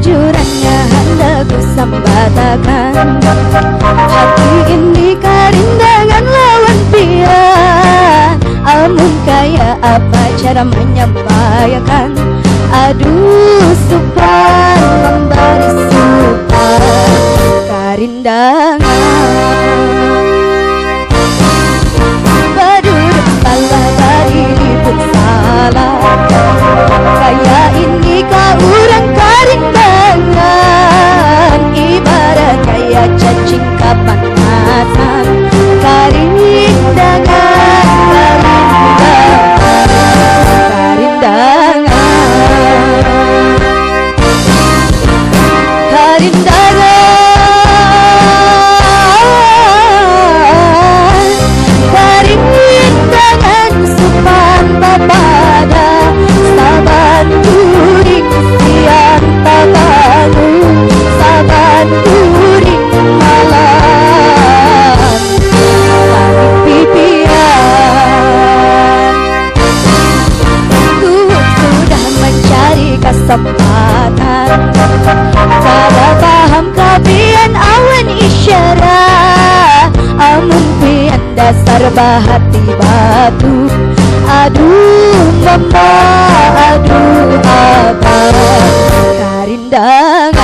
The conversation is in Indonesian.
Jurannya hendak ku sambatakan, hati ini karindangan lawan pian. Amun kaya apa cara menyampaikan, aduh supan memberi supan karindangan. Berduduk salah berdiri pun salah, kaya ini kau orang karindangan, ibarat kaya cacing kapanasan. Karindangan, karindangan, karindangan supan bapada saban turing sian tabangu, saban turing malam langit pipian. Ku sudah mencari kesempatan, cara paham kabian awan isyarat. Amun pian dasar bahati batu, aduh mama, aduh abah, karindangan.